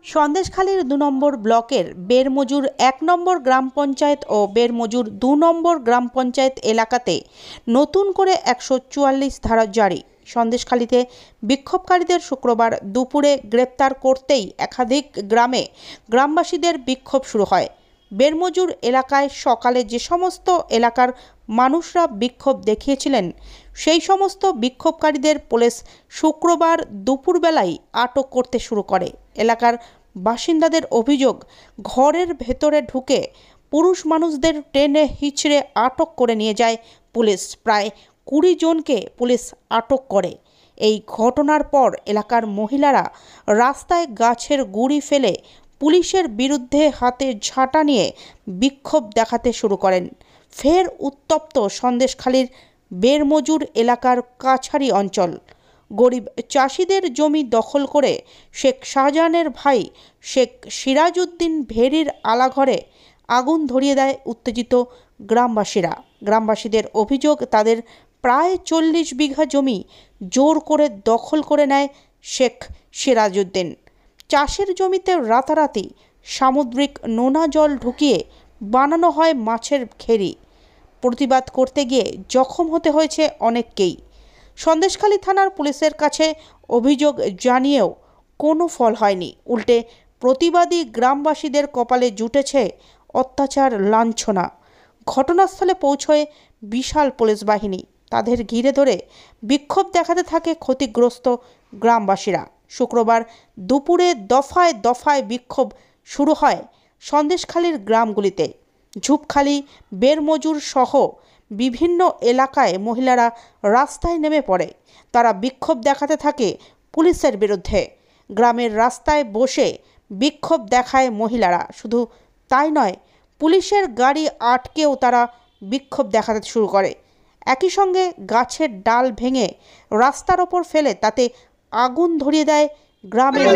সন্দেশখালীর ২ নম্বর ব্লকের বেরমজুর ১ নম্বর গ্রাম পঞ্চায়েত ও বেরমজুর ২ নম্বর গ্রাম পঞ্চায়েত এলাকাতে নতুন করে ১৪৪ ধারা জারি। সন্দেশখালীতে বিক্ষোভকারীদের শুক্রবার দুপুরে গ্রেপ্তার করতেই একাধিক গ্রামবাসীদের বিক্ষোভ শুরু হয়। বেরমজুর এলাকায় সকালে যে সমস্ত এলাকার মানুষরা বিক্ষোভ দেখিয়েছিলেন সেই সমস্ত বিক্ষোভকারীদের পুলিশ শুক্রবার দুপুরবেলায় আটক করতে শুরু করে। এলাকার বাসিন্দাদের অভিযোগ, ঘরের ভেতরে ঢুকে পুরুষ মানুষদের টেনে হিচড়ে আটক করে নিয়ে যায় পুলিশ। প্রায় ২০ জনকে পুলিশ আটক করে। এই ঘটনার পর এলাকার মহিলারা রাস্তায় গাছের গুঁড়ি ফেলে পুলিশের বিরুদ্ধে হাতে ঝাঁটা নিয়ে বিক্ষোভ দেখাতে শুরু করেন। ফের উত্তপ্ত সন্দেশখালীর বেরমজুর এলাকার কাছারি অঞ্চল। গরিব চাষিদের জমি দখল করে শেখ শাহজাহানের ভাই শেখ সিরাজউদ্দিন ভেরির আলাঘরে আগুন ধরিয়ে দেয় উত্তেজিত গ্রামবাসীরা। গ্রামবাসীদের অভিযোগ, তাদের প্রায় ৪০ বিঘা জমি জোর করে দখল করে নেয় শেখ সিরাজউদ্দিন। চাষের জমিতে রাতারাতি সামুদ্রিক নোনা জল ঢুকিয়ে বানানো হয় মাছের ঘেরি। প্রতিবাদ করতে গিয়ে জখম হতে হয়েছে অনেককেই। সন্দেশখালী থানার পুলিশের কাছে অভিযোগ জানিয়েও কোনো ফল হয়নি। উল্টে প্রতিবাদী গ্রামবাসীদের কপালে জুটেছে অত্যাচার, লাঞ্ছনা। ঘটনাস্থলে পৌঁছয় বিশাল পুলিশ বাহিনী। তাদের ঘিরে ধরে বিক্ষোভ দেখাতে থাকে ক্ষতিগ্রস্ত গ্রামবাসীরা। শুক্রবার দুপুরে দফায় দফায় বিক্ষোভ শুরু হয় সন্দেশখালীর গ্রামগুলিতে। ঝুপখালী, বেরমজুর সহ বিভিন্ন এলাকায় মহিলারা রাস্তায় নেমে পড়ে। তারা বিক্ষোভ দেখাতে থাকে পুলিশের বিরুদ্ধে। গ্রামের রাস্তায় বসে বিক্ষোভ দেখায় মহিলারা। শুধু তাই নয়, পুলিশের গাড়ি আটকেও তারা বিক্ষোভ দেখাতে শুরু করে। একই সঙ্গে গাছের ডাল ভেঙে রাস্তার ওপর ফেলে তাতে আগুন ধরিয়ে দেয় গ্রামের